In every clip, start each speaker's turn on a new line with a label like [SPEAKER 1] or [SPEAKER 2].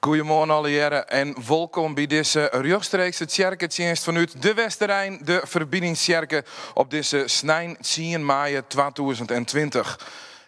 [SPEAKER 1] Goedemorgen alle heren en welkom bij deze rechtstreekse kerkendienst vanuit de Westerrijn, de Verbindingskerken op deze 10 mei 2020.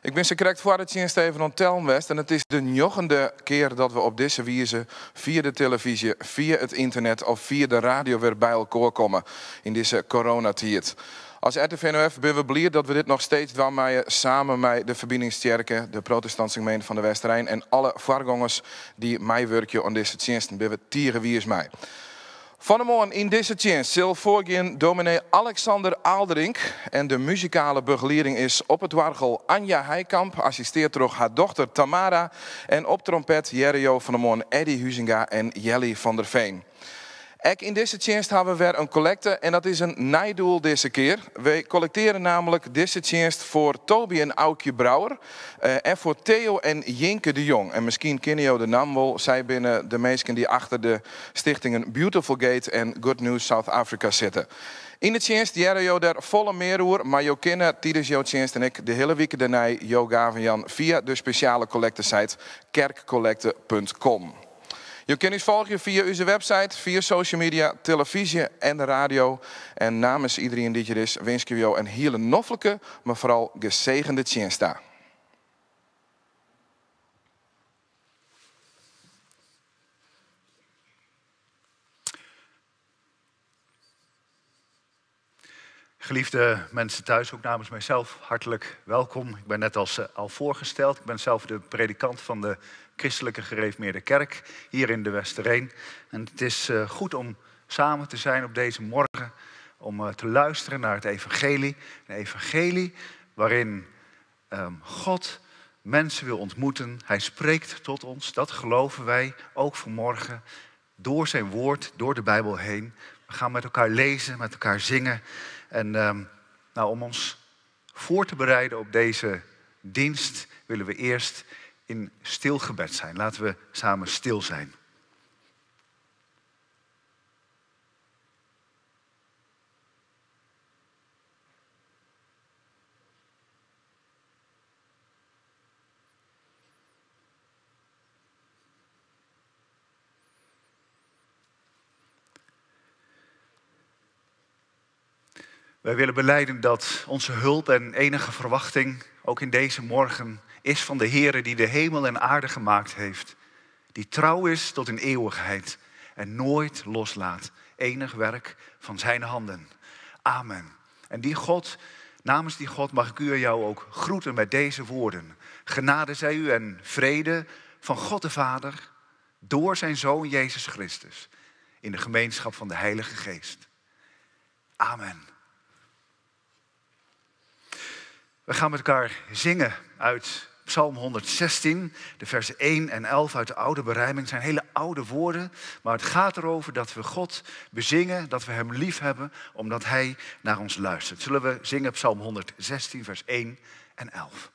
[SPEAKER 1] Ik ben zo correct voor het dienst even onttellen West en het is de 9e keer dat we op deze wijze via de televisie, via het internet of via de radio weer bij elkaar komen in deze coronatijd. Als RTV-NOF ben we blij dat we dit nog steeds doen samen met de Verbindingskerken, de protestantse gemeente van de Westerrijn en alle voorgangers die meewerken aan deze diensten. Ben we tieren wie is mij. Vanmorgen in deze dienst zal voorgaan dominee Alexander Aalderink en de muzikale begeleiding is op het orgel Anja Heikamp, assisteert door haar dochter Tamara en op trompet Jerrio van der Moon, Eddie Huizinga en Jelly van der Veen. Ook in deze dienst hebben we weer een collecte en dat is een nijdoel deze keer. We collecteren namelijk deze dienst voor Toby en Aukje Brouwer en voor Theo en Jinke de Jong. En misschien kennen jullie de naam wel. Zij binnen de mensen die achter de stichtingen Beautiful Gate en Good News South Africa zitten. In de dienst jaren jullie daar volle meeroer, maar jullie kennen tijdens jouw dienst en ik de hele week daarna jou gaven Jan via de speciale collectesite kerkcollecte.com. Je kunt ons volgen via onze website, via social media, televisie en de radio. En namens iedereen die hier is, wens ik jou een hele noffelijke, maar vooral gezegende dienstdag.
[SPEAKER 2] Geliefde mensen thuis, ook namens mijzelf, hartelijk welkom. Ik ben net al voorgesteld. Ik ben zelf de predikant van de Christelijke Gereformeerde Kerk hier in de Westerrijn. En het is goed om samen te zijn op deze morgen, om te luisteren naar het evangelie. Een evangelie waarin God mensen wil ontmoeten. Hij spreekt tot ons, dat geloven wij ook vanmorgen, door zijn woord, door de Bijbel heen. We gaan met elkaar lezen, met elkaar zingen. En om ons voor te bereiden op deze dienst willen we eerst in stil gebed zijn. Laten we samen stil zijn. Wij willen belijden dat onze hulp en enige verwachting, ook in deze morgen, is van de Heere die de hemel en aarde gemaakt heeft. Die trouw is tot in eeuwigheid en nooit loslaat enig werk van zijn handen. Amen. En namens die God mag ik u en jou ook groeten met deze woorden. Genade zij u en vrede van God de Vader door zijn Zoon Jezus Christus in de gemeenschap van de Heilige Geest. Amen. We gaan met elkaar zingen uit Psalm 116, de versen 1 en 11 uit de oude berijming. Het zijn hele oude woorden, maar het gaat erover dat we God bezingen, dat we hem lief hebben, omdat hij naar ons luistert. Zullen we zingen Psalm 116, vers 1 en 11.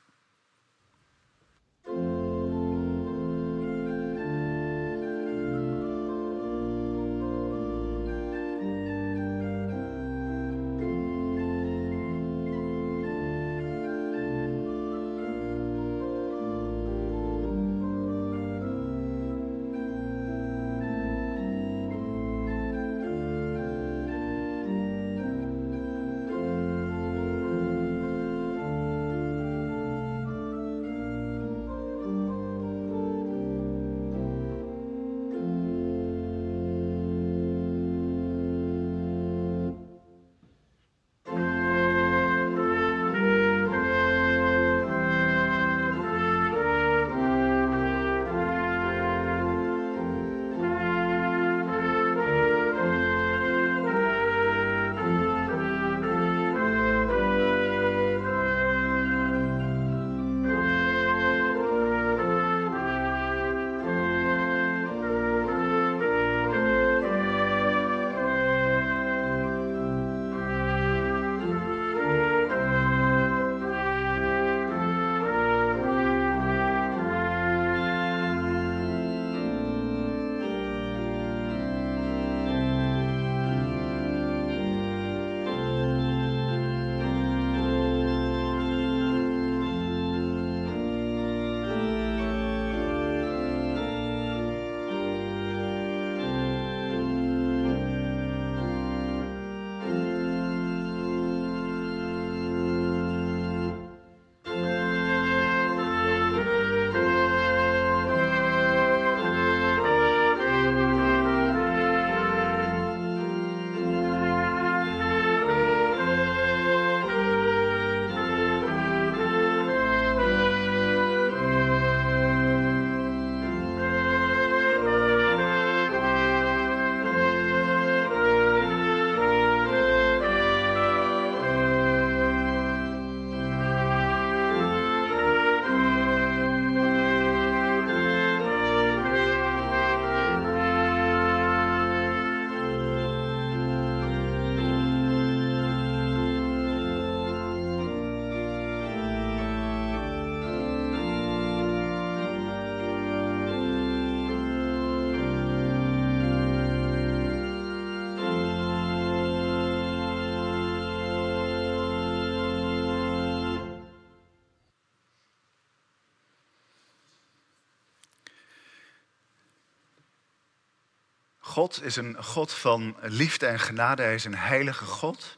[SPEAKER 2] God is een God van liefde en genade. Hij is een heilige God.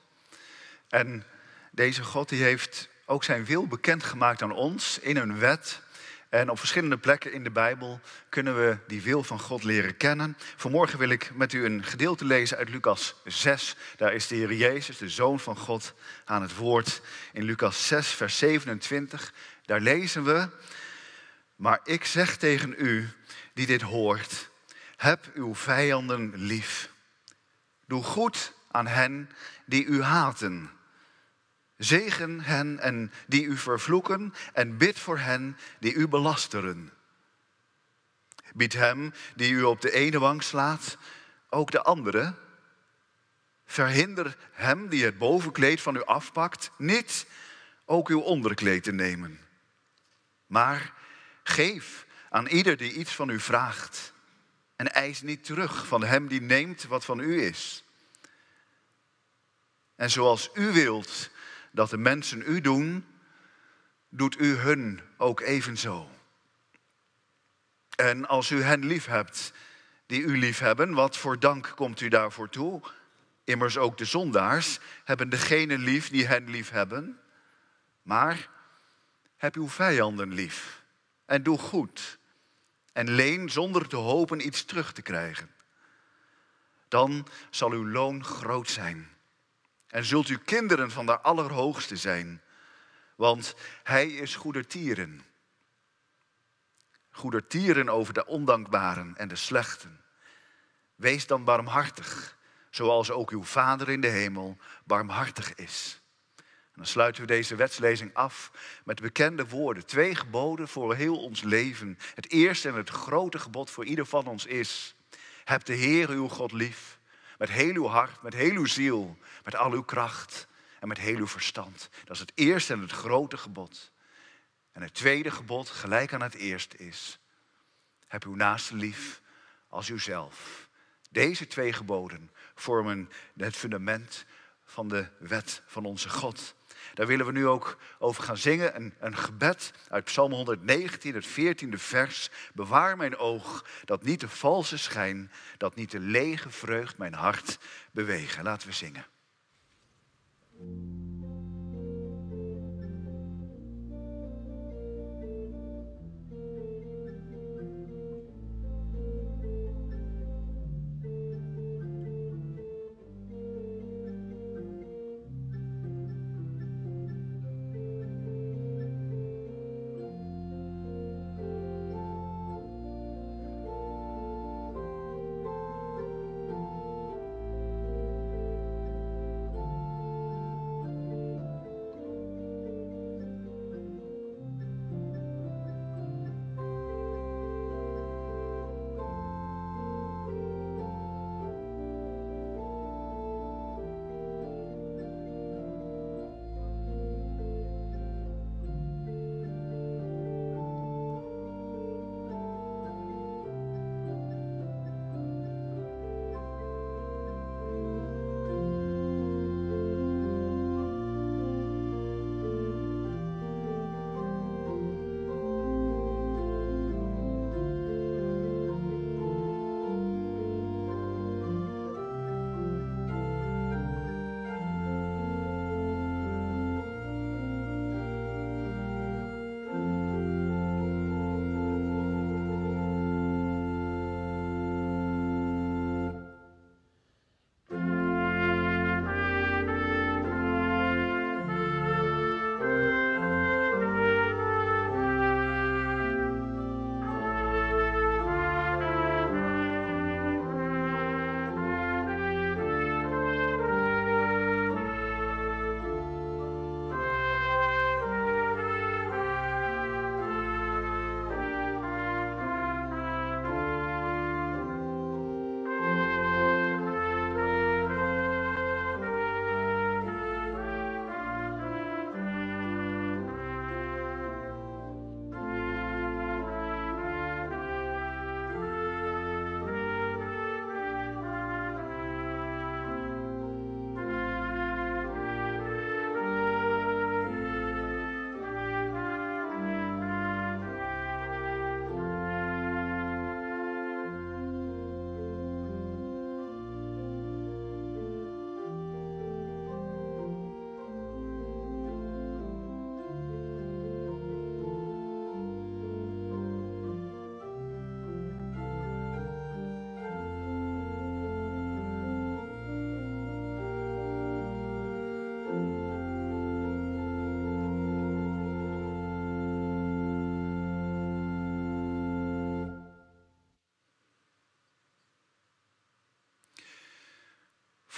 [SPEAKER 2] En deze God die heeft ook zijn wil bekendgemaakt aan ons in een wet. En op verschillende plekken in de Bijbel kunnen we die wil van God leren kennen. Vanmorgen wil ik met u een gedeelte lezen uit Lucas 6. Daar is de Heer Jezus, de Zoon van God, aan het woord. In Lucas 6, vers 27, daar lezen we: maar ik zeg tegen u die dit hoort, heb uw vijanden lief. Doe goed aan hen die u haten. Zegen hen en die u vervloeken en bid voor hen die u belasteren. Bied hem die u op de ene wang slaat, ook de andere. Verhinder hem die het bovenkleed van u afpakt, niet ook uw onderkleed te nemen. Maar geef aan ieder die iets van u vraagt en eis niet terug van hem die neemt wat van u is. En zoals u wilt dat de mensen u doen, doet u hun ook evenzo. En als u hen lief hebt die u lief hebben, wat voor dank komt u daarvoor toe? Immers ook de zondaars hebben degene lief die hen lief hebben. Maar heb uw vijanden lief en doe goed. En leen zonder te hopen iets terug te krijgen. Dan zal uw loon groot zijn. En zult u kinderen van de Allerhoogste zijn. Want hij is goedertieren. Goedertieren over de ondankbaren en de slechten. Wees dan barmhartig, zoals ook uw Vader in de hemel barmhartig is. En dan sluiten we deze wetslezing af met bekende woorden. 2 geboden voor heel ons leven. Het eerste en het grote gebod voor ieder van ons is: heb de Heer uw God lief. Met heel uw hart, met heel uw ziel, met al uw kracht en met heel uw verstand. Dat is het eerste en het grote gebod. En het tweede gebod, gelijk aan het eerste, is: heb uw naaste lief als uzelf. Deze 2 geboden vormen het fundament van de wet van onze God. Daar willen we nu ook over gaan zingen. Een gebed uit Psalm 119, het 14e vers. Bewaar mijn oog, dat niet de valse schijn, dat niet de lege vreugd mijn hart bewegen. Laten we zingen.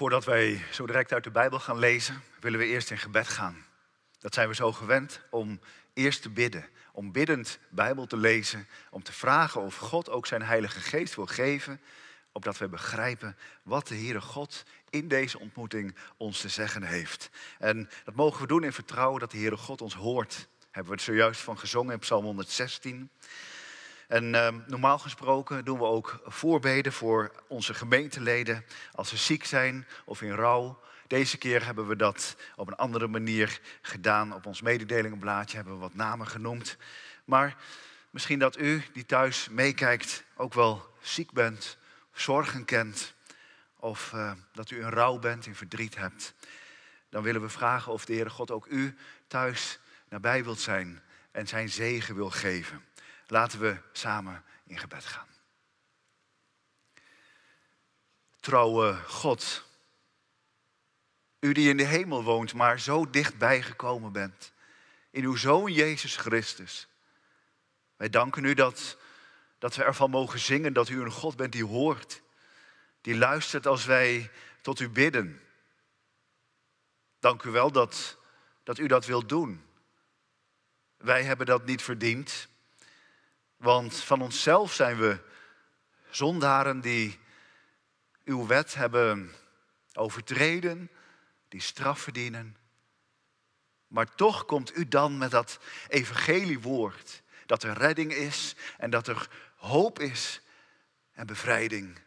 [SPEAKER 2] Voordat wij zo direct uit de Bijbel gaan lezen, willen we eerst in gebed gaan. Dat zijn we zo gewend om eerst te bidden. Om biddend Bijbel te lezen. Om te vragen of God ook zijn Heilige Geest wil geven. Opdat we begrijpen wat de Heere God in deze ontmoeting ons te zeggen heeft. En dat mogen we doen in vertrouwen dat de Heere God ons hoort. Hebben we het zojuist van gezongen in Psalm 116. En normaal gesproken doen we ook voorbeden voor onze gemeenteleden als ze ziek zijn of in rouw. Deze keer hebben we dat op een andere manier gedaan. Op ons mededelingenblaadje hebben we wat namen genoemd. Maar misschien dat u die thuis meekijkt ook wel ziek bent, zorgen kent. Of dat u in rouw bent, in verdriet hebt. Dan willen we vragen of de Heere God ook u thuis nabij wilt zijn en zijn zegen wil geven. Laten we samen in gebed gaan. Trouwe God, u die in de hemel woont, maar zo dichtbij gekomen bent. In uw Zoon Jezus Christus. Wij danken u dat we ervan mogen zingen dat u een God bent die hoort. Die luistert als wij tot u bidden. Dank u wel dat u dat wilt doen. Wij hebben dat niet verdiend. Want van onszelf zijn we zondaren die uw wet hebben overtreden, die straf verdienen. Maar toch komt u dan met dat evangeliewoord, dat er redding is en dat er hoop is en bevrijding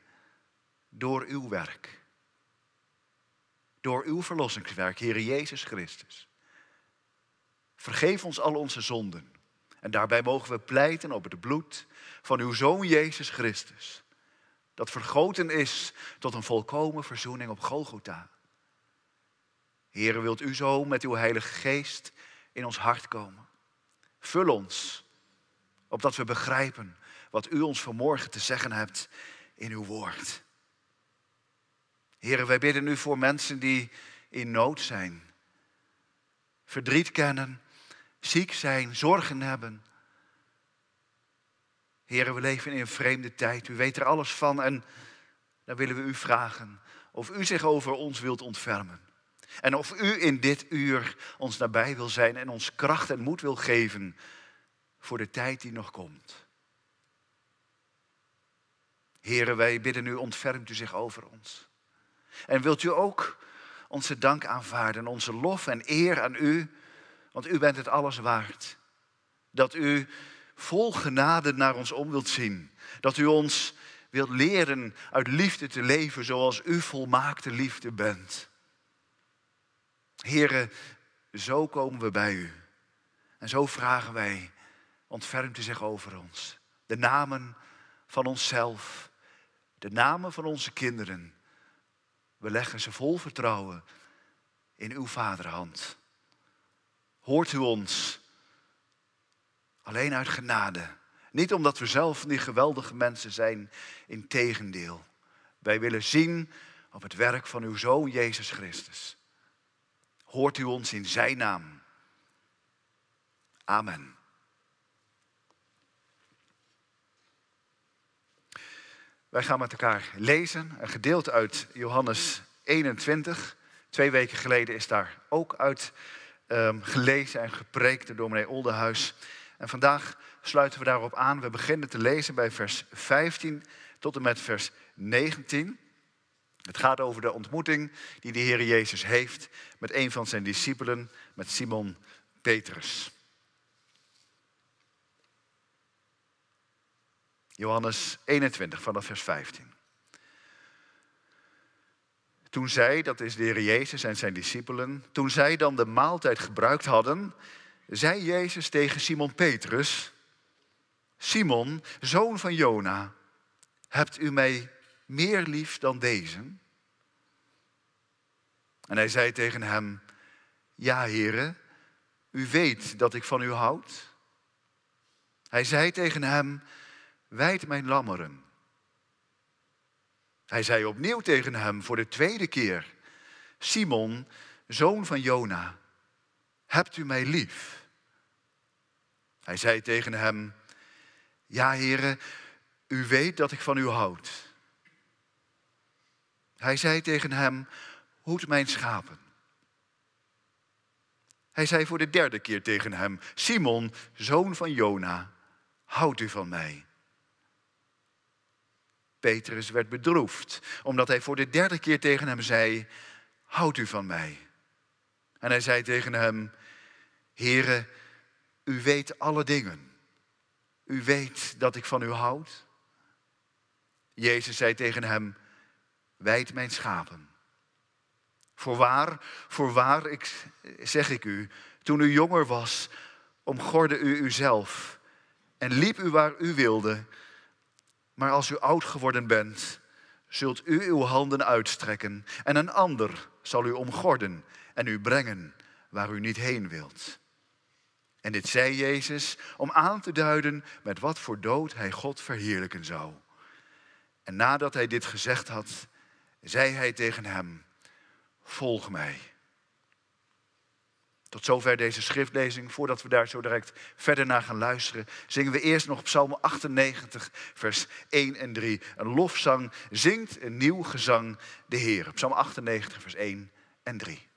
[SPEAKER 2] door uw werk. Door uw verlossingswerk, Heere Jezus Christus. Vergeef ons al onze zonden. En daarbij mogen we pleiten op het bloed van uw Zoon Jezus Christus. Dat vergoten is tot een volkomen verzoening op Golgotha. Heere, wilt u zo met uw Heilige Geest in ons hart komen? Vul ons, opdat we begrijpen wat u ons vanmorgen te zeggen hebt in uw woord. Heere, wij bidden u voor mensen die in nood zijn. Verdriet kennen, ziek zijn, zorgen hebben. Heere, we leven in een vreemde tijd. U weet er alles van en dan willen we u vragen of u zich over ons wilt ontfermen. En of u in dit uur ons nabij wil zijn en ons kracht en moed wil geven voor de tijd die nog komt. Heere, wij bidden u, ontfermt u zich over ons. En wilt u ook onze dank aanvaarden, onze lof en eer aan u, want u bent het alles waard. Dat u vol genade naar ons om wilt zien. Dat u ons wilt leren uit liefde te leven zoals u volmaakte liefde bent. Heere, zo komen we bij u. En zo vragen wij, ontfermt u zich over ons. De namen van onszelf, de namen van onze kinderen. We leggen ze vol vertrouwen in uw vaderhand. Hoort u ons alleen uit genade. Niet omdat we zelf die geweldige mensen zijn, integendeel. Wij willen zien op het werk van uw Zoon Jezus Christus. Hoort u ons in zijn naam. Amen. Wij gaan met elkaar lezen, een gedeelte uit Johannes 21. 2 weken geleden is daar ook uit gelezen en gepreekt door dominee Oldenhuis. En vandaag sluiten we daarop aan. We beginnen te lezen bij vers 15 tot en met vers 19. Het gaat over de ontmoeting die de Heer Jezus heeft met een van zijn discipelen, met Simon Petrus. Johannes 21 vanaf vers 15. Toen zij, dat is de Heer Jezus en zijn discipelen, toen zij dan de maaltijd gebruikt hadden, zei Jezus tegen Simon Petrus: Simon, zoon van Jona, hebt u mij meer lief dan deze? En hij zei tegen hem: Ja, Heere, u weet dat ik van u houd. Hij zei tegen hem: Wijd mijn lammeren. Hij zei opnieuw tegen hem voor de tweede keer: Simon, zoon van Jona, hebt u mij lief? Hij zei tegen hem: Ja, Heere, u weet dat ik van u houd. Hij zei tegen hem, hoed mijn schapen. Hij zei voor de derde keer tegen hem, Simon, zoon van Jona, houdt u van mij? Petrus werd bedroefd, omdat hij voor de derde keer tegen hem zei, houdt u van mij? En hij zei tegen hem, Heere, u weet alle dingen. U weet dat ik van u houd. Jezus zei tegen hem, wijd mijn schapen. Voorwaar, zeg ik u, toen u jonger was, omgorde u uzelf en liep u waar u wilde. Maar als u oud geworden bent, zult u uw handen uitstrekken en een ander zal u omgorden en u brengen waar u niet heen wilt. En dit zei Jezus om aan te duiden met wat voor dood hij God verheerlijken zou. En nadat hij dit gezegd had, zei hij tegen hem, volg mij. Tot zover deze schriftlezing. Voordat we daar zo direct verder naar gaan luisteren, zingen we eerst nog Psalm 98, vers 1 en 3. Een lofzang, zingt een nieuw gezang de Heer. Psalm 98, vers 1 en 3.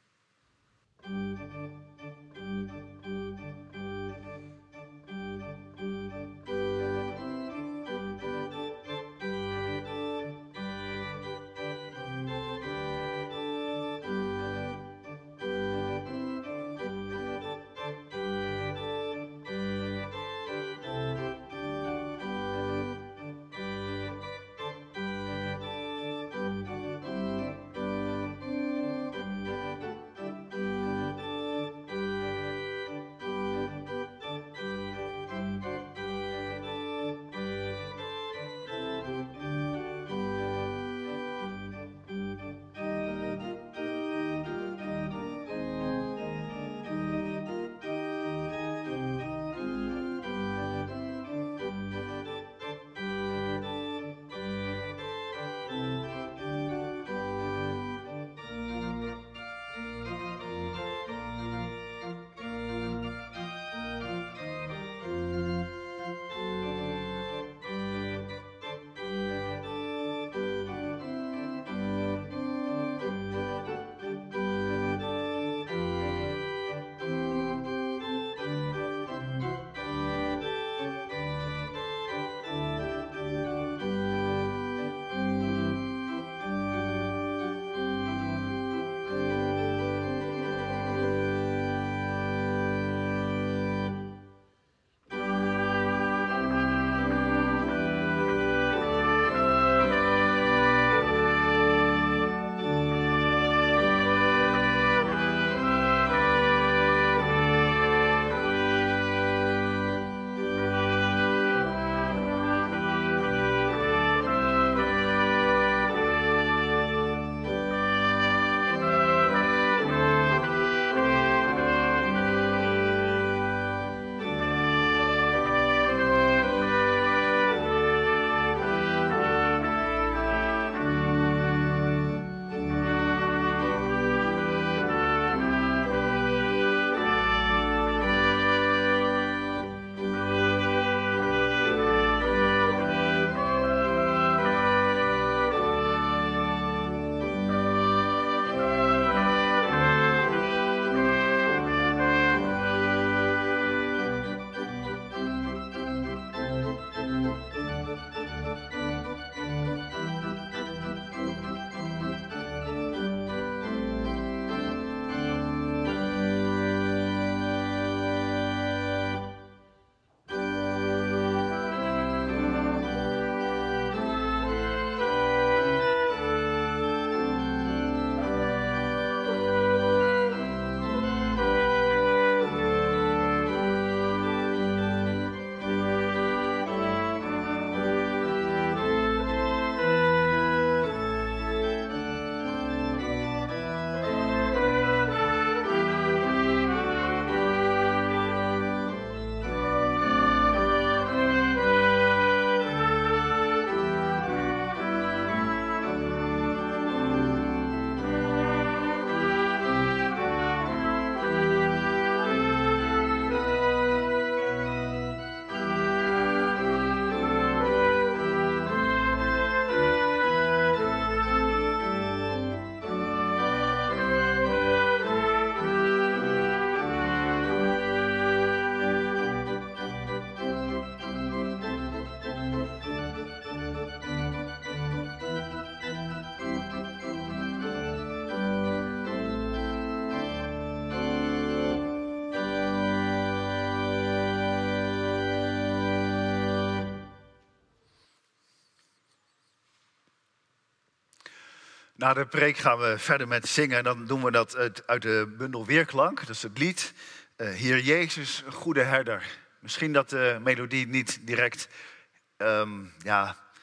[SPEAKER 2] Na de preek gaan we verder met zingen. En dan doen we dat uit de bundel Weerklank. Dat is het lied Heer Jezus, goede herder. Misschien dat de melodie niet direct,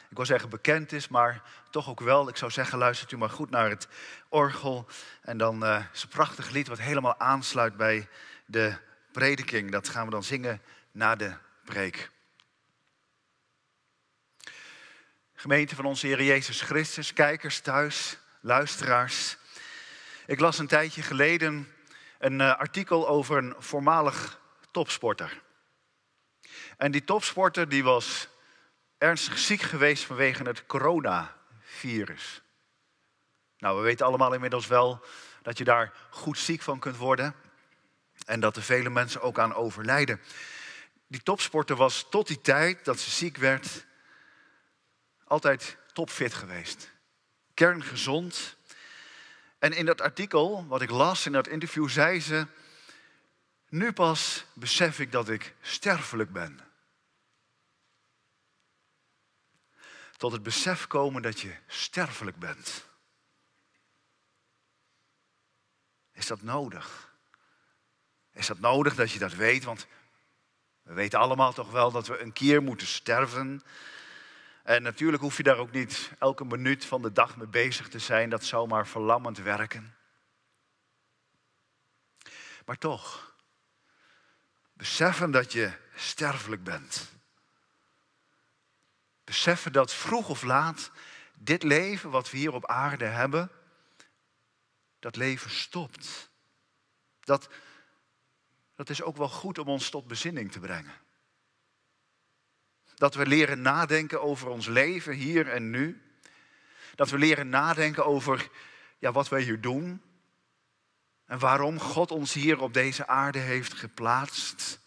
[SPEAKER 2] ik wil zeggen bekend is, maar toch ook wel. Ik zou zeggen, luistert u maar goed naar het orgel. En dan is het een prachtig lied wat helemaal aansluit bij de prediking. Dat gaan we dan zingen na de preek. Gemeente van onze Heer Jezus Christus, kijkers thuis, luisteraars. Ik las een tijdje geleden een artikel over een voormalig topsporter. En die topsporter die was ernstig ziek geweest vanwege het coronavirus. Nou, we weten allemaal inmiddels wel dat je daar goed ziek van kunt worden. En dat er vele mensen ook aan overlijden. Die topsporter was tot die tijd dat ze ziek werd altijd topfit geweest. Kerngezond. En in dat artikel, wat ik las in dat interview, zei ze: nu pas besef ik dat ik sterfelijk ben. Tot het besef komen dat je sterfelijk bent. Is dat nodig? Is dat nodig dat je dat weet? Want we weten allemaal toch wel dat we een keer moeten sterven. En natuurlijk hoef je daar ook niet elke minuut van de dag mee bezig te zijn. Dat zou maar verlammend werken. Maar toch, beseffen dat je sterfelijk bent. Beseffen dat vroeg of laat dit leven wat we hier op aarde hebben, dat leven stopt. Dat is ook wel goed om ons tot bezinning te brengen. Dat we leren nadenken over ons leven hier en nu. Dat we leren nadenken over wat wij hier doen. En waarom God ons hier op deze aarde heeft geplaatst.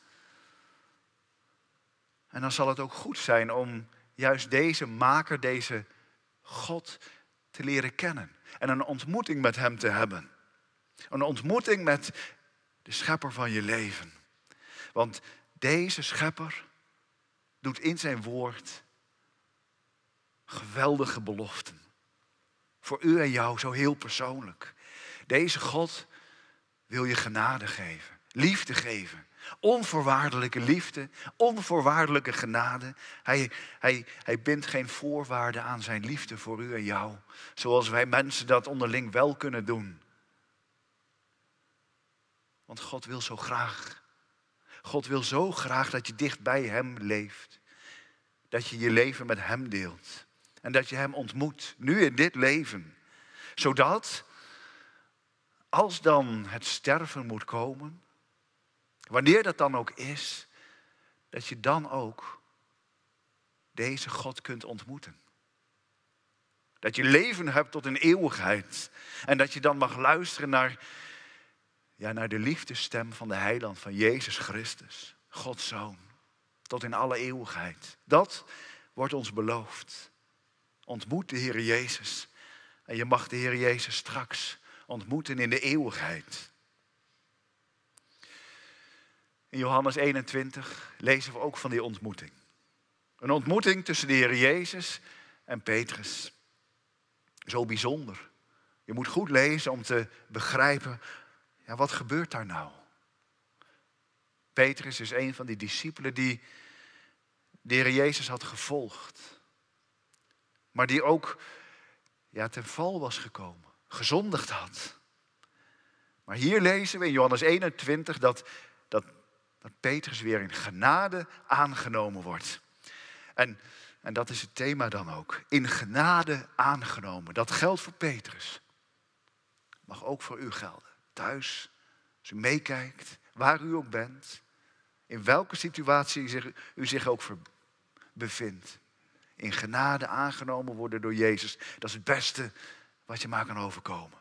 [SPEAKER 2] En dan zal het ook goed zijn om juist deze maker, deze God te leren kennen. En een ontmoeting met hem te hebben. Een ontmoeting met de schepper van je leven. Want deze schepper doet in zijn woord geweldige beloften. Voor u en jou zo heel persoonlijk. Deze God wil je genade geven, liefde geven. Onvoorwaardelijke liefde, onvoorwaardelijke genade. Hij bindt geen voorwaarden aan zijn liefde voor u en jou. Zoals wij mensen dat onderling wel kunnen doen. Want God wil zo graag. God wil zo graag dat je dicht bij hem leeft. Dat je je leven met hem deelt. En dat je hem ontmoet, nu in dit leven. Zodat, als dan het sterven moet komen, wanneer dat dan ook is, dat je dan ook deze God kunt ontmoeten. Dat je leven hebt tot een eeuwigheid. En dat je dan mag luisteren naar de liefdesstem van de heiland, van Jezus Christus. Gods Zoon. Tot in alle eeuwigheid. Dat wordt ons beloofd. Ontmoet de Heer Jezus. En je mag de Heer Jezus straks ontmoeten in de eeuwigheid. In Johannes 21 lezen we ook van die ontmoeting. Een ontmoeting tussen de Heer Jezus en Petrus. Zo bijzonder. Je moet goed lezen om te begrijpen, wat gebeurt daar nou? Petrus is een van die discipelen die de Heer Jezus had gevolgd. Maar die ook ten val was gekomen. Gezondigd had. Maar hier lezen we in Johannes 21 dat Petrus weer in genade aangenomen wordt. En dat is het thema dan ook. In genade aangenomen. Dat geldt voor Petrus. Mag ook voor u gelden. Thuis, als u meekijkt, waar u ook bent. In welke situatie u zich ook bevindt. In genade aangenomen worden door Jezus. Dat is het beste wat je maar kan overkomen.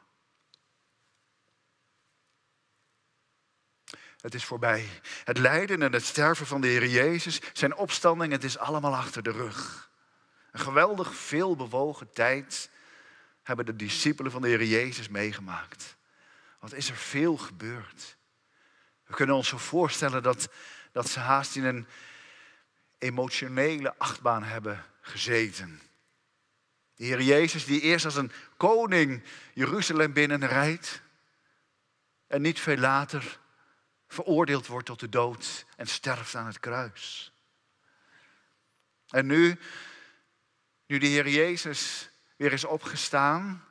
[SPEAKER 2] Het is voorbij. Het lijden en het sterven van de Heer Jezus, zijn opstanding, het is allemaal achter de rug. Een geweldig veelbewogen tijd hebben de discipelen van de Heer Jezus meegemaakt. Wat is er veel gebeurd. We kunnen ons zo voorstellen dat ze haast in een emotionele achtbaan hebben gezeten. De Heer Jezus die eerst als een koning Jeruzalem binnenrijdt en niet veel later veroordeeld wordt tot de dood en sterft aan het kruis. En nu de Heer Jezus weer is opgestaan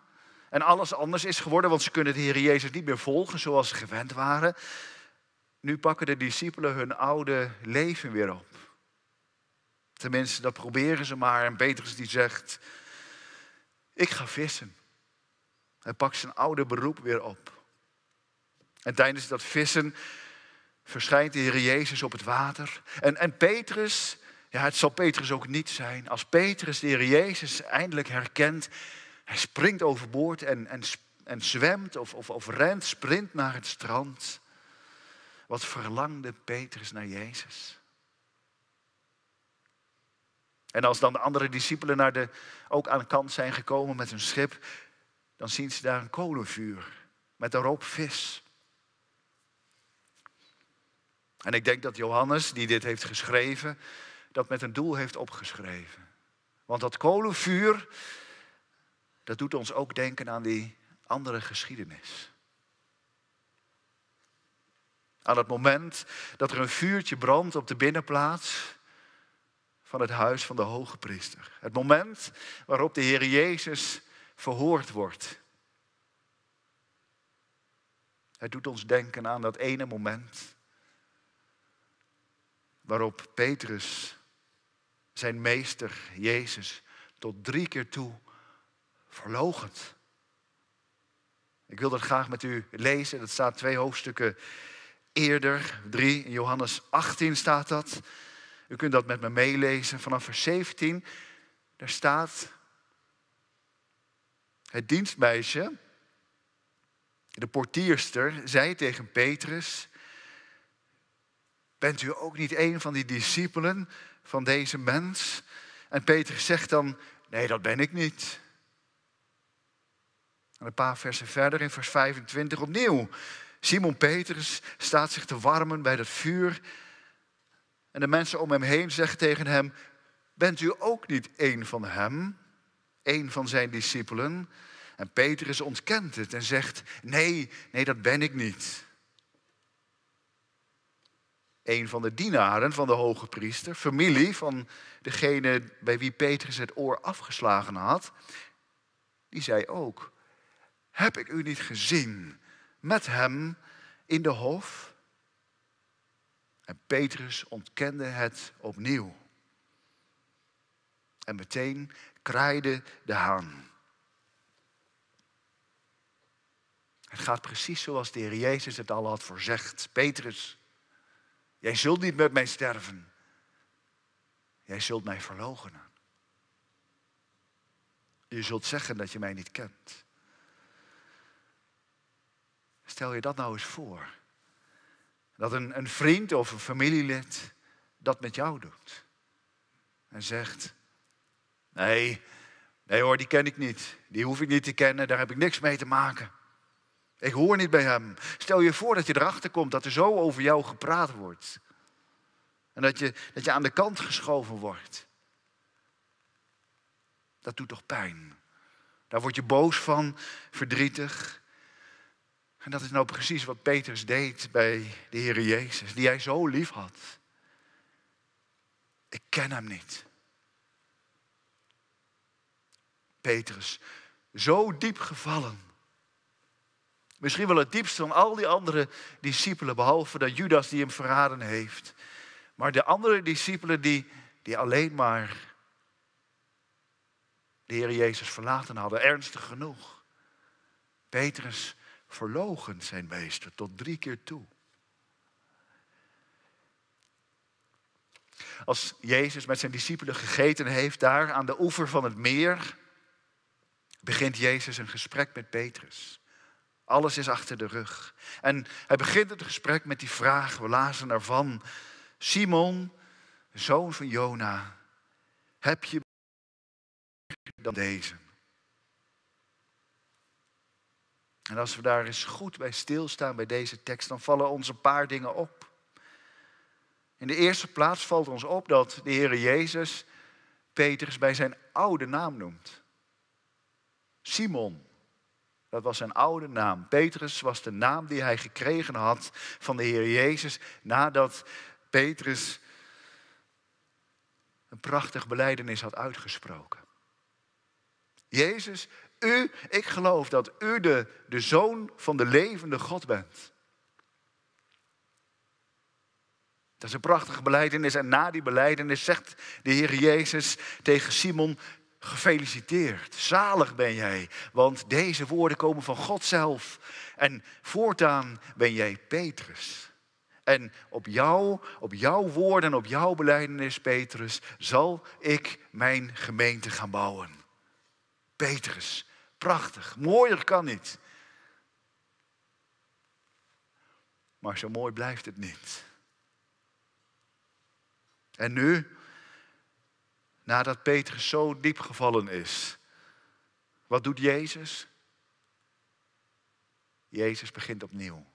[SPEAKER 2] en alles anders is geworden, want ze kunnen de Heer Jezus niet meer volgen zoals ze gewend waren. Nu pakken de discipelen hun oude leven weer op. Tenminste, dat proberen ze maar. En Petrus die zegt, ik ga vissen. Hij pakt zijn oude beroep weer op. En tijdens dat vissen verschijnt de Heer Jezus op het water. En Petrus, ja, het zal Petrus ook niet zijn. Als Petrus de Heer Jezus eindelijk herkent, hij springt overboord en zwemt of rent, sprint naar het strand. Wat verlangde Petrus naar Jezus. En als dan de andere discipelen ook aan de kant zijn gekomen met hun schip, dan zien ze daar een kolenvuur met daarop vis. En ik denk dat Johannes, die dit heeft geschreven, dat met een doel heeft opgeschreven. Want dat kolenvuur, dat doet ons ook denken aan die andere geschiedenis. Aan het moment dat er een vuurtje brandt op de binnenplaats van het huis van de hoge priester. Het moment waarop de Heer Jezus verhoord wordt. Het doet ons denken aan dat ene moment waarop Petrus zijn meester Jezus tot 3 keer toe verloochent. Ik wil dat graag met u lezen. Dat staat 2 hoofdstukken eerder. 3 in Johannes 18 staat dat. U kunt dat met me meelezen. Vanaf vers 17. Daar staat: het dienstmeisje, de portierster, zei tegen Petrus: bent u ook niet een van die discipelen van deze mens? En Petrus zegt dan: nee, dat ben ik niet. En een paar versen verder in vers 25 opnieuw. Simon Petrus staat zich te warmen bij dat vuur. En de mensen om hem heen zeggen tegen hem: bent u ook niet een van hem? Een van zijn discipelen? En Petrus ontkent het en zegt: nee, dat ben ik niet. Een van de dienaren van de hoge priester, familie van degene bij wie Petrus het oor afgeslagen had, die zei ook: heb ik u niet gezien met hem in de hof? En Petrus ontkende het opnieuw. En meteen kraaide de haan. Het gaat precies zoals de Heer Jezus het al had voorzegd. Petrus, jij zult niet met mij sterven. Jij zult mij verloochenen. Je zult zeggen dat je mij niet kent. Stel je dat nou eens voor. Dat een vriend of een familielid dat met jou doet. En zegt: nee hoor, die ken ik niet. Die hoef ik niet te kennen, daar heb ik niks mee te maken. Ik hoor niet bij hem. Stel je voor dat je erachter komt dat er zo over jou gepraat wordt. En dat je aan de kant geschoven wordt. Dat doet toch pijn? Daar word je boos van, verdrietig. En dat is nou precies wat Petrus deed bij de Heer Jezus, die hij zo lief had. Ik ken hem niet. Petrus, zo diep gevallen. Misschien wel het diepst van al die andere discipelen, behalve dan Judas die hem verraden heeft. Maar de andere discipelen die alleen maar de Heer Jezus verlaten hadden, ernstig genoeg. Petrus verloochent zijn meester tot 3 keer toe. Als Jezus met zijn discipelen gegeten heeft daar aan de oever van het meer, begint Jezus een gesprek met Petrus. Alles is achter de rug. En hij begint het gesprek met die vraag, we lazen ervan: Simon, zoon van Jona, heb je dan deze? En als we daar eens goed bij stilstaan bij deze tekst, dan vallen ons een paar dingen op. In de eerste plaats valt ons op dat de Heer Jezus Petrus bij zijn oude naam noemt. Simon, dat was zijn oude naam. Petrus was de naam die hij gekregen had van de Heer Jezus nadat Petrus een prachtig belijdenis had uitgesproken. Jezus, ik geloof dat u de Zoon van de levende God bent. Dat is een prachtige belijdenis. En na die belijdenis zegt de Heer Jezus tegen Simon: gefeliciteerd, zalig ben jij, want deze woorden komen van God zelf. En voortaan ben jij Petrus. En op jouw woorden en op jouw belijdenis, Petrus, zal ik mijn gemeente gaan bouwen. Petrus, prachtig, mooier kan niet. Maar zo mooi blijft het niet. En nu, nadat Petrus zo diep gevallen is, wat doet Jezus? Jezus begint opnieuw.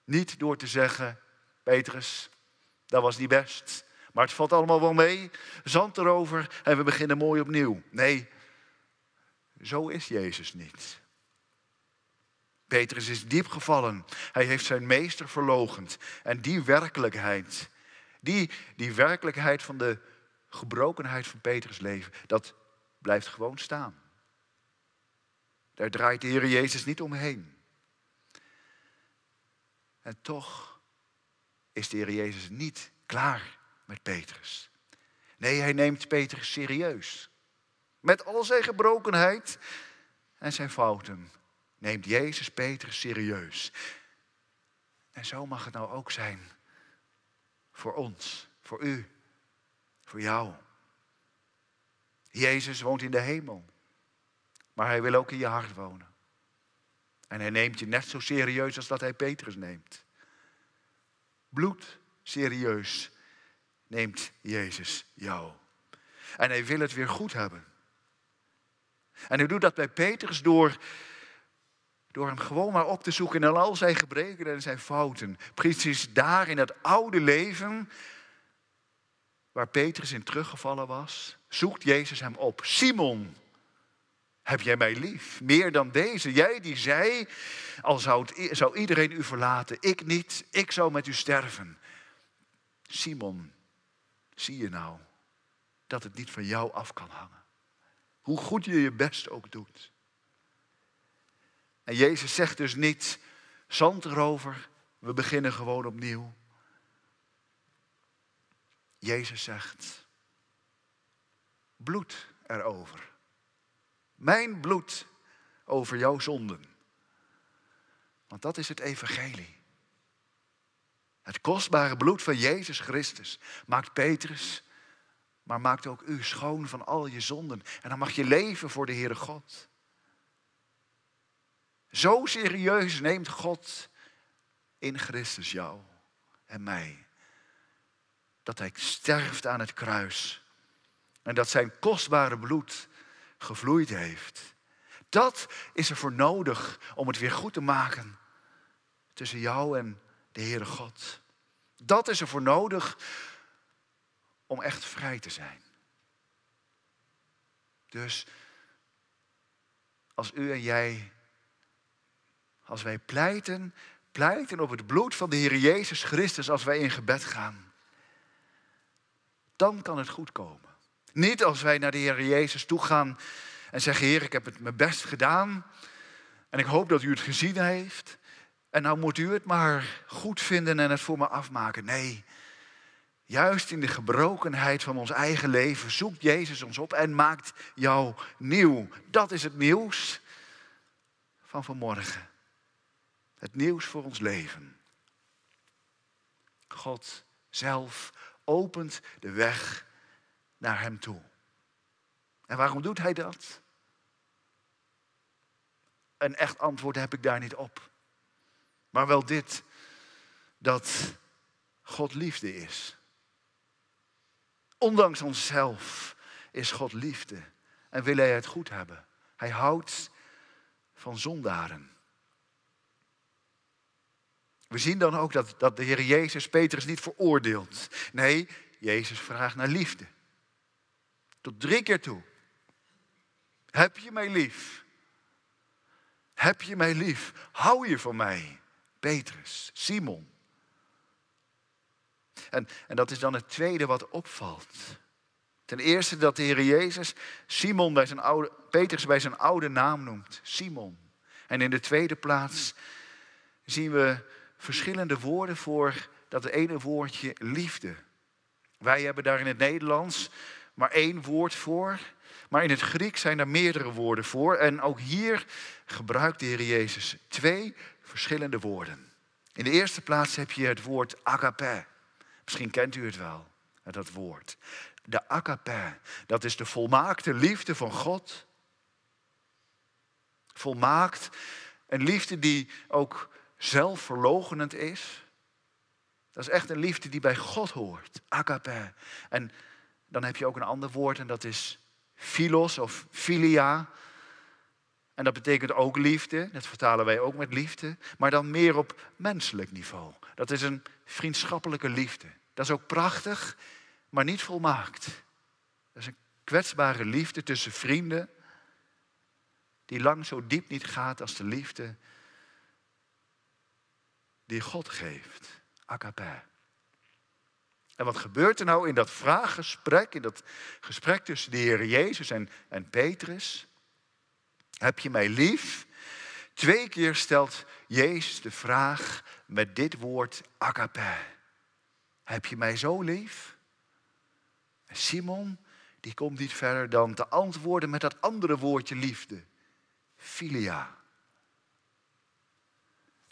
[SPEAKER 2] Niet door te zeggen: Petrus, dat was niet best, maar het valt allemaal wel mee, zand erover en we beginnen mooi opnieuw. Nee, zo is Jezus niet. Petrus is diep gevallen. Hij heeft zijn meester verloochend. En die werkelijkheid, die werkelijkheid van de gebrokenheid van Petrus' leven, dat blijft gewoon staan. Daar draait de Heer Jezus niet omheen. En toch is de Heer Jezus niet klaar met Petrus. Nee, hij neemt Petrus serieus. Met al zijn gebrokenheid en zijn fouten neemt Jezus Petrus serieus. En zo mag het nou ook zijn voor ons, voor u, voor jou. Jezus woont in de hemel, maar hij wil ook in je hart wonen. En hij neemt je net zo serieus als dat hij Petrus neemt. Bloed serieus neemt Jezus jou. En hij wil het weer goed hebben. En hij doet dat bij Petrus door hem gewoon maar op te zoeken in al zijn gebreken en zijn fouten. Precies daar in dat oude leven waar Petrus in teruggevallen was, zoekt Jezus hem op. Simon, heb jij mij lief? Meer dan deze. Jij die zei, al zou iedereen u verlaten, ik niet, ik zou met u sterven. Simon, zie je nou dat het niet van jou af kan hangen? Hoe goed je je best ook doet. En Jezus zegt dus niet, zand erover, we beginnen gewoon opnieuw. Jezus zegt, bloed erover. Mijn bloed over jouw zonden. Want dat is het evangelie. Het kostbare bloed van Jezus Christus maakt Petrus, maar maakt ook u schoon van al je zonden. En dan mag je leven voor de Heere God. Zo serieus neemt God in Christus jou en mij. Dat hij sterft aan het kruis. En dat zijn kostbare bloed gevloeid heeft. Dat is er voor nodig om het weer goed te maken tussen jou en de Heere God. Dat is er voor nodig om echt vrij te zijn. Dus als u en jij, als wij pleiten op het bloed van de Heer Jezus Christus als wij in gebed gaan, dan kan het goed komen. Niet als wij naar de Heer Jezus toe gaan en zeggen, Heer, ik heb het mijn best gedaan en ik hoop dat u het gezien heeft. En nou moet u het maar goed vinden en het voor me afmaken. Nee, juist in de gebrokenheid van ons eigen leven zoekt Jezus ons op en maakt jou nieuw. Dat is het nieuws van vanmorgen. Het nieuws voor ons leven. God zelf opent de weg naar hem toe. En waarom doet hij dat? Een echt antwoord heb ik daar niet op. Maar wel dit, dat God liefde is. Ondanks onszelf is God liefde en wil hij het goed hebben. Hij houdt van zondaren. We zien dan ook dat de Heer Jezus Petrus niet veroordeelt. Nee, Jezus vraagt naar liefde. Tot 3 keer toe. Heb je mij lief? Heb je mij lief? Hou je van mij? Petrus, Simon. En dat is dan het tweede wat opvalt. Ten eerste dat de Heer Jezus Petrus bij zijn oude naam noemt. Simon. En in de tweede plaats zien we verschillende woorden voor dat ene woordje liefde. Wij hebben daar in het Nederlands maar één woord voor. Maar in het Grieks zijn er meerdere woorden voor. En ook hier gebruikt de Heer Jezus 2 verschillende woorden. In de eerste plaats heb je het woord agape. Misschien kent u het wel, dat woord. De agape, dat is de volmaakte liefde van God. Volmaakt, een liefde die ook zelfverloochenend is. Dat is echt een liefde die bij God hoort, agape. En dan heb je ook een ander woord en dat is philos of philia. En dat betekent ook liefde, dat vertalen wij ook met liefde. Maar dan meer op menselijk niveau. Dat is een vriendschappelijke liefde. Dat is ook prachtig, maar niet volmaakt. Dat is een kwetsbare liefde tussen vrienden, die lang zo diep niet gaat als de liefde die God geeft. Agape. En wat gebeurt er nou in dat vraaggesprek, in dat gesprek tussen de Heer Jezus en Petrus? Heb je mij lief? 2 keer stelt Jezus de vraag met dit woord agape. Heb je mij zo lief? En Simon, die komt niet verder dan te antwoorden met dat andere woordje liefde. Philia.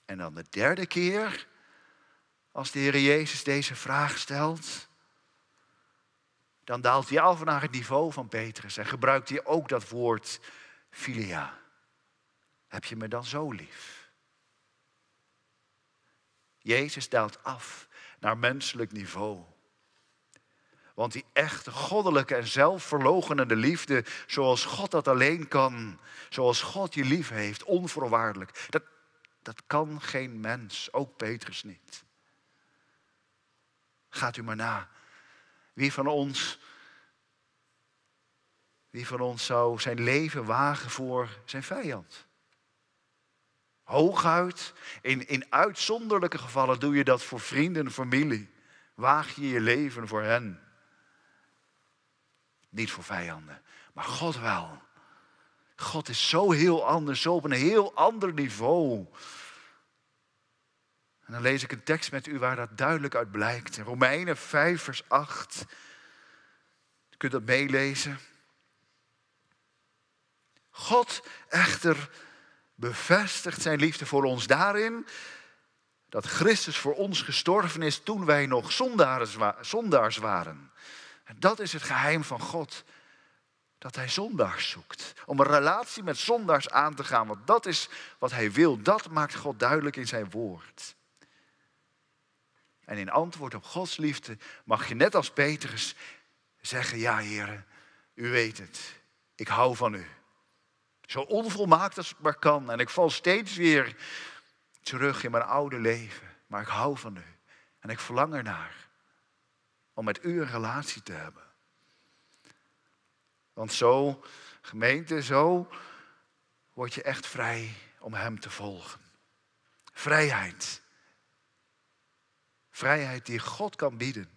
[SPEAKER 2] En dan de 3e keer, als de Heer Jezus deze vraag stelt, dan daalt hij af naar het niveau van Petrus en gebruikt hij ook dat woord philia. Heb je me dan zo lief? Jezus daalt af naar menselijk niveau. Want die echte goddelijke en zelfverloochenende liefde, zoals God dat alleen kan, zoals God je lief heeft, onvoorwaardelijk, dat kan geen mens, ook Petrus niet. Gaat u maar na. Wie van ons zou zijn leven wagen voor zijn vijand? Hooguit, in uitzonderlijke gevallen doe je dat voor vrienden en familie. Waag je je leven voor hen. Niet voor vijanden, maar God wel. God is zo heel anders, zo op een heel ander niveau. En dan lees ik een tekst met u waar dat duidelijk uit blijkt. In Romeinen 5 vers 8. U kunt dat meelezen. God echter bevestigt zijn liefde voor ons daarin dat Christus voor ons gestorven is toen wij nog zondaars waren. En dat is het geheim van God. Dat hij zondaars zoekt. Om een relatie met zondaars aan te gaan. Want dat is wat hij wil. Dat maakt God duidelijk in zijn woord. En in antwoord op Gods liefde mag je net als Petrus zeggen: ja, Heer, u weet het. Ik hou van u. Zo onvolmaakt als het maar kan. En ik val steeds weer terug in mijn oude leven. Maar ik hou van u. En ik verlang ernaar om met u een relatie te hebben. Want zo, gemeente, zo word je echt vrij om hem te volgen. Vrijheid. Vrijheid die God kan bieden.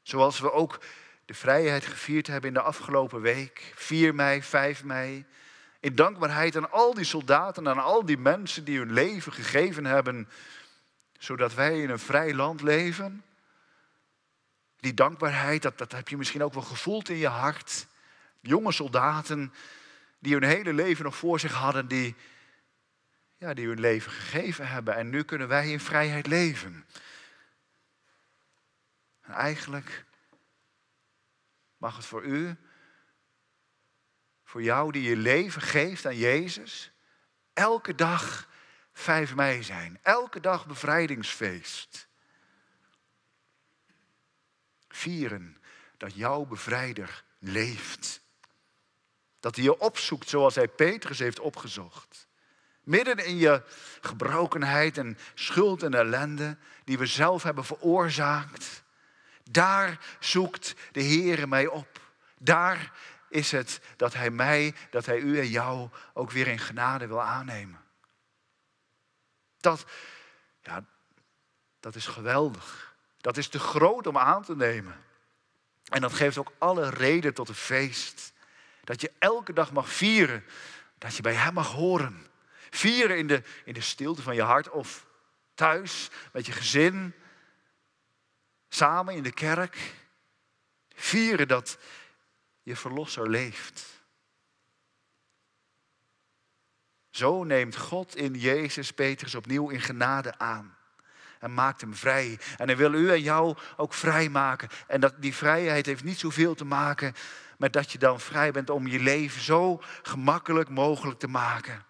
[SPEAKER 2] Zoals we ook de vrijheid gevierd hebben in de afgelopen week. 4 mei, 5 mei. In dankbaarheid aan al die soldaten, aan al die mensen die hun leven gegeven hebben, zodat wij in een vrij land leven. Die dankbaarheid, dat heb je misschien ook wel gevoeld in je hart. Jonge soldaten die hun hele leven nog voor zich hadden, die hun leven gegeven hebben. En nu kunnen wij in vrijheid leven. En eigenlijk mag het voor u, voor jou die je leven geeft aan Jezus, elke dag 5 mei zijn. Elke dag bevrijdingsfeest. Vieren dat jouw bevrijder leeft. Dat hij je opzoekt zoals hij Petrus heeft opgezocht. Midden in je gebrokenheid en schuld en ellende die we zelf hebben veroorzaakt. Daar zoekt de Heere mij op. Daar is het dat hij mij, dat hij u en jou ook weer in genade wil aannemen. Dat is geweldig. Dat is te groot om aan te nemen. En dat geeft ook alle reden tot een feest. Dat je elke dag mag vieren. Dat je bij hem mag horen. Vieren in de stilte van je hart of thuis met je gezin. Samen in de kerk. Vieren dat je verlosser leeft. Zo neemt God in Jezus Petrus opnieuw in genade aan. En maakt hem vrij. En hij wil u en jou ook vrij maken. En die vrijheid heeft niet zoveel te maken met dat je dan vrij bent om je leven zo gemakkelijk mogelijk te maken.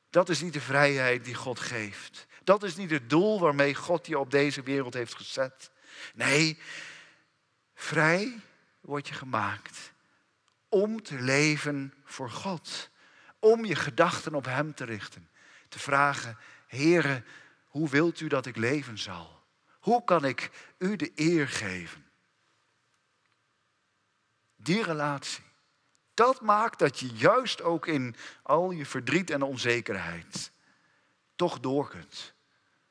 [SPEAKER 2] Dat is niet de vrijheid die God geeft. Dat is niet het doel waarmee God je op deze wereld heeft gezet. Nee, vrij word je gemaakt om te leven voor God. Om je gedachten op hem te richten. Te vragen, Heere, hoe wilt u dat ik leven zal? Hoe kan ik u de eer geven? Die relatie, dat maakt dat je juist ook in al je verdriet en onzekerheid toch door kunt.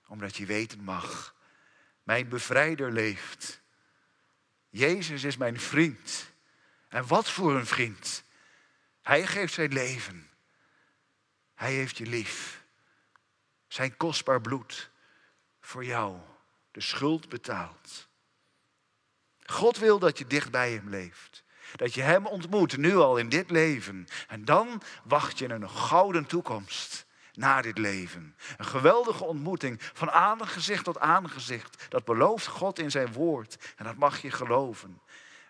[SPEAKER 2] Omdat je weten mag, mijn bevrijder leeft. Jezus is mijn vriend. En wat voor een vriend. Hij geeft zijn leven. Hij heeft je lief. Zijn kostbaar bloed voor jou de schuld betaalt. God wil dat je dicht bij hem leeft. Dat je hem ontmoet, nu al in dit leven. En dan wacht je een gouden toekomst na dit leven. Een geweldige ontmoeting van aangezicht tot aangezicht. Dat belooft God in zijn woord. En dat mag je geloven.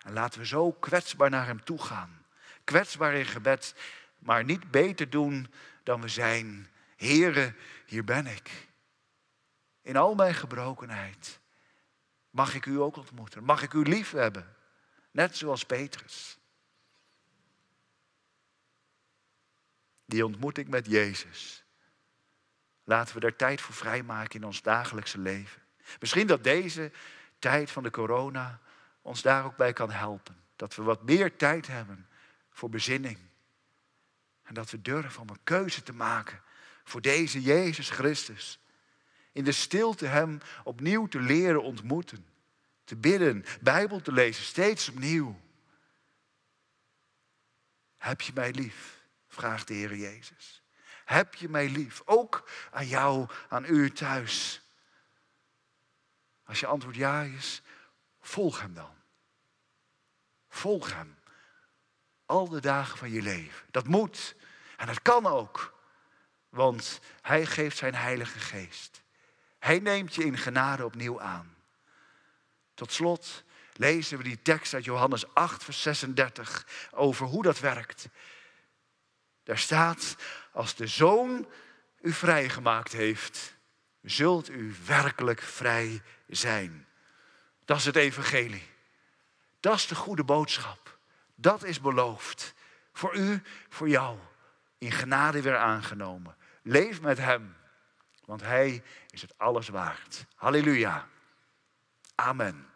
[SPEAKER 2] En laten we zo kwetsbaar naar hem toe gaan. Kwetsbaar in gebed, maar niet beter doen dan we zijn. Heere, hier ben ik. In al mijn gebrokenheid mag ik u ook ontmoeten. Mag ik u lief hebben. Net zoals Petrus. Die ontmoeting met Jezus. Laten we daar tijd voor vrijmaken in ons dagelijkse leven. Misschien dat deze tijd van de corona ons daar ook bij kan helpen. Dat we wat meer tijd hebben voor bezinning. En dat we durven om een keuze te maken voor deze Jezus Christus. In de stilte hem opnieuw te leren ontmoeten. Te bidden, Bijbel te lezen, steeds opnieuw. Heb je mij lief? Vraagt de Heer Jezus. Heb je mij lief? Ook aan jou, aan u thuis. Als je antwoord ja is, volg hem dan. Volg hem. Al de dagen van je leven. Dat moet. En dat kan ook. Want hij geeft zijn Heilige Geest. Hij neemt je in genade opnieuw aan. Tot slot lezen we die tekst uit Johannes 8, vers 36 over hoe dat werkt. Daar staat, als de Zoon u vrijgemaakt heeft, zult u werkelijk vrij zijn. Dat is het evangelie. Dat is de goede boodschap. Dat is beloofd. Voor u, voor jou. In genade weer aangenomen. Leef met hem. Want hij is het alles waard. Halleluja. Amen.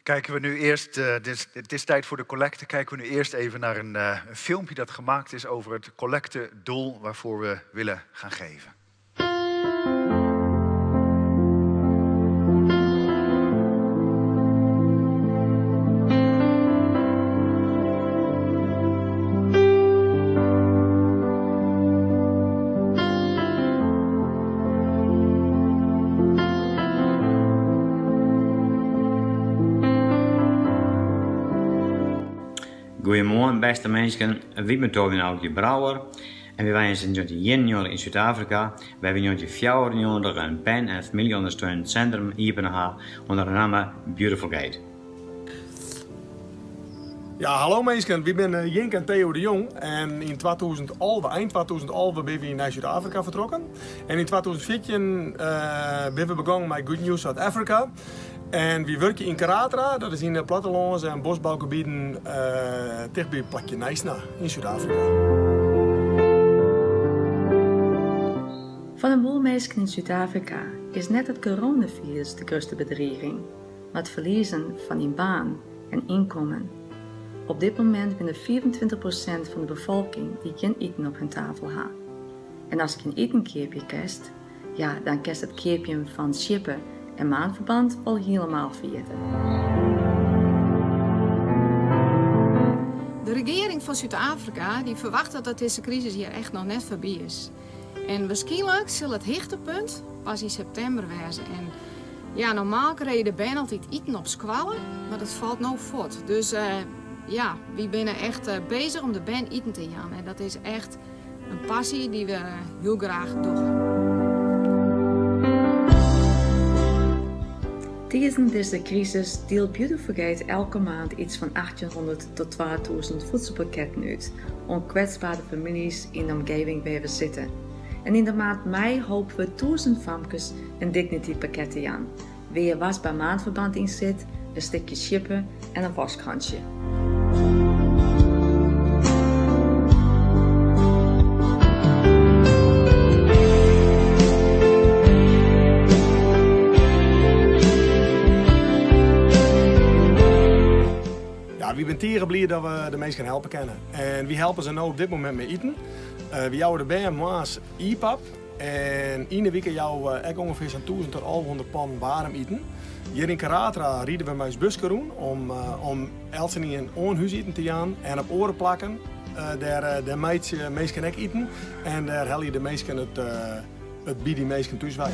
[SPEAKER 2] Kijken we nu eerst, het is tijd voor de collecte, kijken we nu eerst even naar een filmpje dat gemaakt is over het collectedoel waarvoor we willen gaan geven.
[SPEAKER 3] Goedemorgen beste mensen, wie ben Toby Aukje Brouwer en we waren sinds 1 jaar in Zuid-Afrika. We hebben in 4 jaar een pen- en familieondersteunend centrum hier onder de naam Beautiful Gate.
[SPEAKER 4] Ja, hallo mensen, we zijn Jink en Theo de Jong en in 2011, eind 2011 ben we naar Zuid-Afrika vertrokken. En in 2014 ben we begonnen met Good News South Africa. En we werken in Karatra, dat is in de plattelands en bosbouwgebieden dicht bij het plakje Nijsna in Zuid-Afrika.
[SPEAKER 5] Van een boel mensen in Zuid-Afrika is net het coronavirus de grootste bedreiging, maar het verliezen van die baan en inkomen. Op dit moment ben er 24% van de bevolking die geen eten op hun tafel heeft. En als ik een etenkeepje kerst, ja, dan kerst het keepje van Schippen en Maandverband al helemaal vergeten.
[SPEAKER 6] De regering van Zuid-Afrika die verwacht dat deze crisis hier echt nog net voorbij is. En waarschijnlijk zal het hoogtepunt pas in september wezen. En ja, normaal kreeg de band altijd eten op squallen, maar dat valt nou voort. Dus ja, we zijn echt bezig om de band eten te gaan. En dat is echt een passie die we heel graag doen.
[SPEAKER 5] Tijdens deze crisis deelt Beautiful Gate elke maand iets van 1800 tot 2000 voedselpakketten uit om kwetsbare families in de omgeving waar we zitten. En in de maand mei hopen we 1000 famkes een Dignity pakketten aan, waar je wasbaar maandverband in zit, een stukje chippen en een waskrantje.
[SPEAKER 4] We zijn tegen blij dat we de mensen helpen kunnen. En wie helpen ze nou op dit moment met eten? We houden bij een maas IPAP. En in de week jou ik ongeveer zo'n 1000 tot 1100 pan warm eten. Hier in Karatra rieden we met buskeroen om elsen in een huis eten te gaan en op oren plakken. Daar de mensen ook eten en daar hel je de mensen het bij die mensen thuis bij.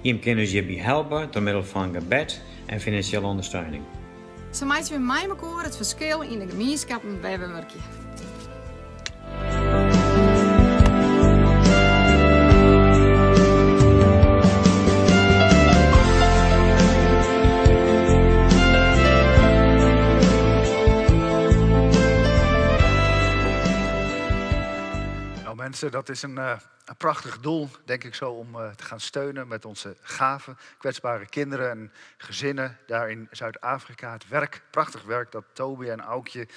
[SPEAKER 3] Hier kunnen ze je helpen door middel van gebed en financiële ondersteuning.
[SPEAKER 6] Zo maken we met elkaar het verschil in de gemeenschappen waar we werken.
[SPEAKER 2] Mensen, dat is een prachtig doel, denk ik zo, om te gaan steunen met onze gaven. Kwetsbare kinderen en gezinnen daar in Zuid-Afrika. Het werk, prachtig werk dat Toby en Aukje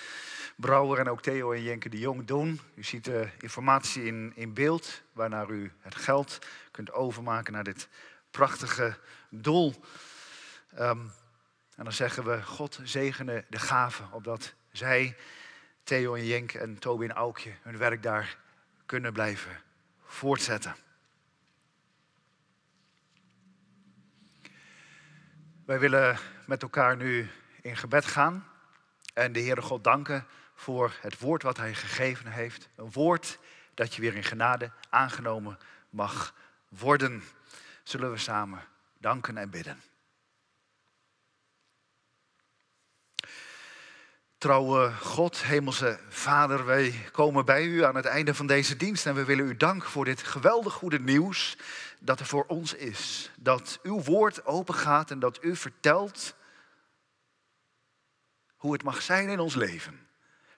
[SPEAKER 2] Brouwer en ook Theo en Jenke de Jong doen. U ziet de informatie in beeld, waarnaar u het geld kunt overmaken naar dit prachtige doel. En dan zeggen we, God zegene de gaven, opdat zij, Theo en Jenke en Toby en Aukje, hun werk daar kunnen blijven voortzetten. Wij willen met elkaar nu in gebed gaan en de Heere God danken voor het woord wat Hij gegeven heeft. Een woord dat je weer in genade aangenomen mag worden. Zullen we samen danken en bidden. Trouwe God, hemelse Vader, wij komen bij u aan het einde van deze dienst en we willen u danken voor dit geweldig goede nieuws dat er voor ons is. Dat uw woord open gaat en dat u vertelt hoe het mag zijn in ons leven.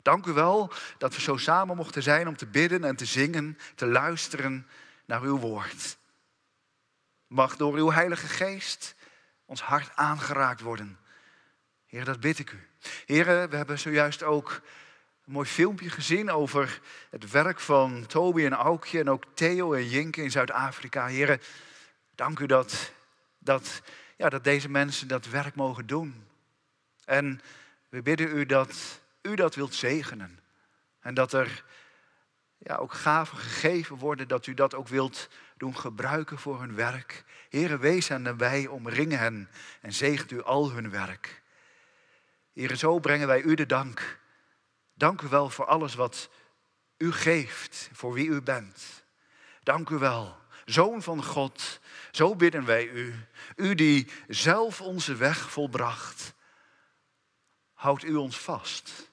[SPEAKER 2] Dank u wel dat we zo samen mochten zijn om te bidden en te zingen, te luisteren naar uw woord. Mag door uw Heilige Geest ons hart aangeraakt worden. Heer, dat bid ik u. Heer, we hebben zojuist ook een mooi filmpje gezien over het werk van Toby en Aukje en ook Theo en Jinke in Zuid-Afrika. Heer, dank u dat deze mensen dat werk mogen doen. En we bidden u dat wilt zegenen. En dat er ook gaven gegeven worden, dat u dat ook wilt doen gebruiken voor hun werk. Heere, wees hen nabij, omring hen en zegent u al hun werk. Heere, zo brengen wij u de dank. Dank u wel voor alles wat u geeft, voor wie u bent. Dank u wel, Zoon van God, zo bidden wij u. U die zelf onze weg volbracht. Houdt u ons vast.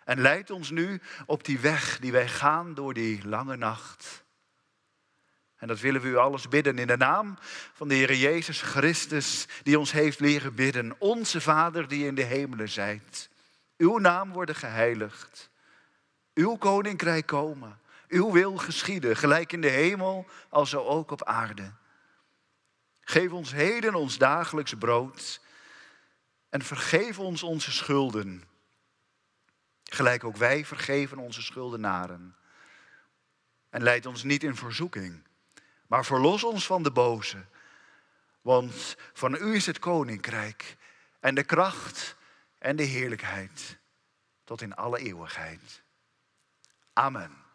[SPEAKER 2] En leidt ons nu op die weg die wij gaan door die lange nacht. En dat willen we u alles bidden in de naam van de Heer Jezus Christus, die ons heeft leren bidden. Onze Vader die in de hemelen zijt. Uw naam worden geheiligd. Uw koninkrijk komen. Uw wil geschieden, gelijk in de hemel, als zo ook op aarde. Geef ons heden ons dagelijks brood. En vergeef ons onze schulden. Gelijk ook wij vergeven onze schuldenaren. En leid ons niet in verzoeking, maar verlos ons van de boze. Want van u is het koninkrijk en de kracht en de heerlijkheid tot in alle eeuwigheid. Amen.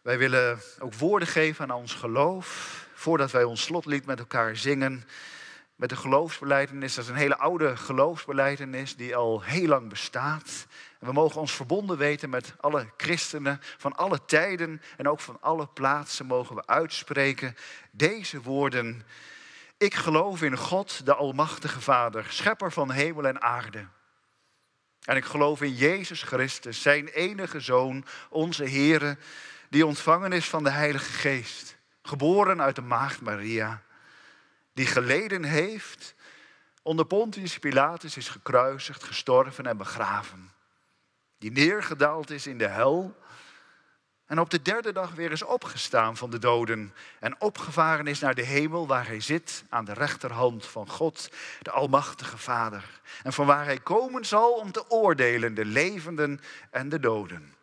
[SPEAKER 2] Wij willen ook woorden geven aan ons geloof. Voordat wij ons slotlied met elkaar zingen. Met de geloofsbelijdenis. Dat is een hele oude geloofsbelijdenis die al heel lang bestaat. En we mogen ons verbonden weten met alle christenen van alle tijden en ook van alle plaatsen mogen we uitspreken deze woorden. Ik geloof in God, de Almachtige Vader, schepper van hemel en aarde. En ik geloof in Jezus Christus, zijn enige Zoon, onze Heere, die ontvangen is van de Heilige Geest. Geboren uit de maagd Maria, die geleden heeft, onder Pontius Pilatus is gekruisigd, gestorven en begraven. Die neergedaald is in de hel en op de derde dag weer is opgestaan van de doden en opgevaren is naar de hemel waar hij zit aan de rechterhand van God, de Almachtige Vader. En van waar hij komen zal om te oordelen de levenden en de doden.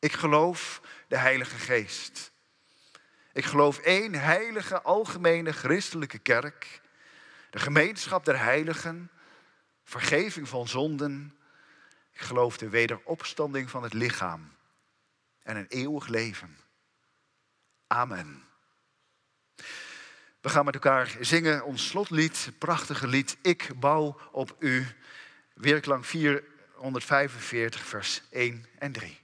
[SPEAKER 2] Ik geloof de Heilige Geest. Ik geloof één heilige, algemene, christelijke kerk. De gemeenschap der heiligen. Vergeving van zonden. Ik geloof de wederopstanding van het lichaam. En een eeuwig leven. Amen. We gaan met elkaar zingen ons slotlied. Het prachtige lied. Ik bouw op u. Weerklank 445 vers 1 en 3.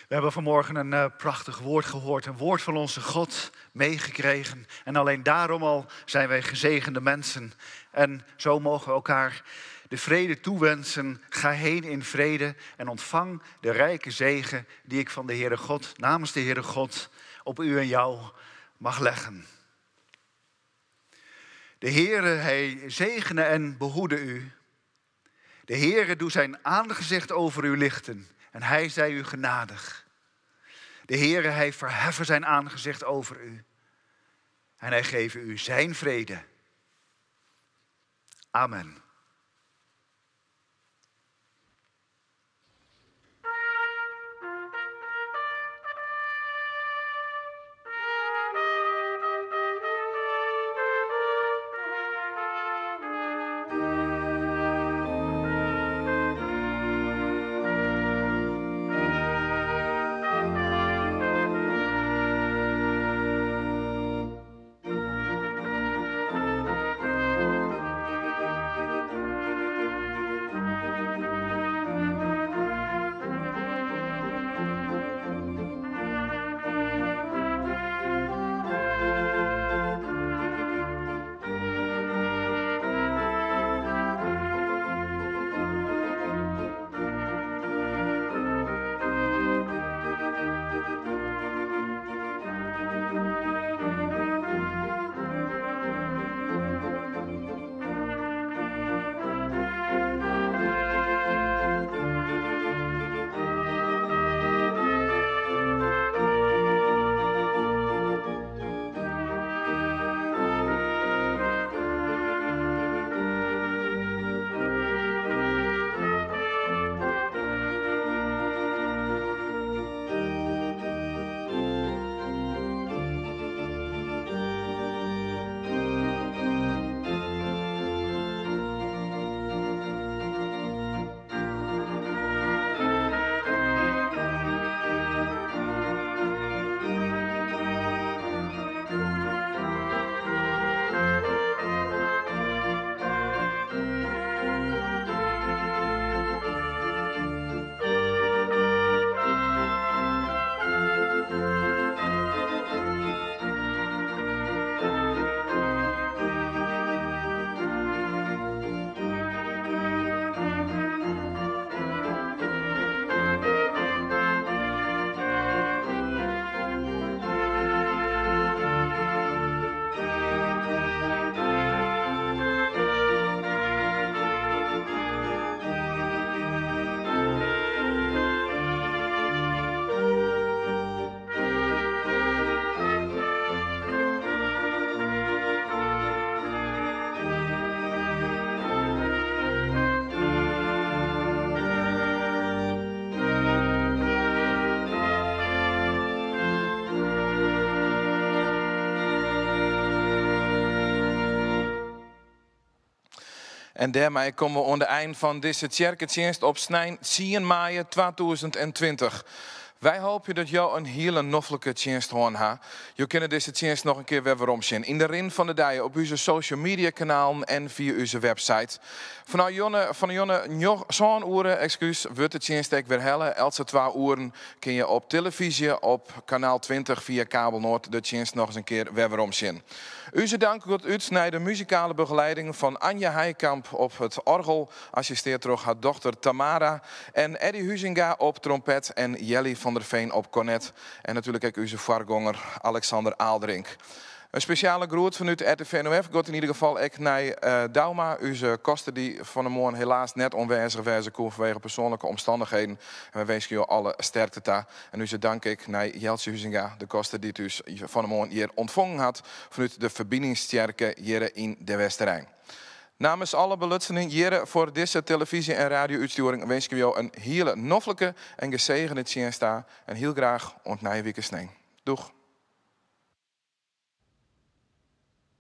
[SPEAKER 2] We hebben vanmorgen een prachtig woord gehoord, een woord van onze God meegekregen. En alleen daarom al zijn wij gezegende mensen. En zo mogen we elkaar de vrede toewensen. Ga heen in vrede en ontvang de rijke zegen die ik van de Heere God, namens de Heere God, op u en jou mag leggen. De Heere, hij zegene en behoede u. De Heere doet zijn aangezicht over u lichten en hij zij u genadig. De Heere, hij verheffen zijn aangezicht over u en hij geven u zijn vrede. Amen.
[SPEAKER 1] En daarmee komen we aan het eind van deze kerkdienst op 10 maart 2020. Wij hopen dat jou een hele noffelijke dienst hoorn ha. Je kunt deze dienst nog een keer weer waarom zien. In de rin van de dijen op onze social media kanalen en via onze website. Van jonne zo'n uren, excuus, wordt de dienst ook weer helle. Else 2 uren kun je op televisie op kanaal 20 via Kabel Noord de dienst nog eens een keer weer waarom zien. Onze dank gaat uit naar de muzikale begeleiding van Anja Heikamp op het orgel. Assisteert door haar dochter Tamara. En Eddie Huizinga op trompet en Jelly van der Veen op cornet. En natuurlijk ook onze voorganger Alexander Aaldrink. Een speciale groet vanuit RTV NOF gaat in ieder geval ook naar Dauma. Onze kosten die van de morgen helaas net onwijzig wezen kon vanwege persoonlijke omstandigheden. En we wensen jullie alle sterkte daar. En onze dank ik naar Jeltje Huizinga, de kosten die dus van de morgen hier ontvangen had vanuit de verbindingssterke hier in de Westerrijn. Namens alle belutsenden hier voor deze televisie- en radio-uitsturing wens ik jou een hele noffelijke en gezegende dienst en heel graag ontnij weekend. Doeg!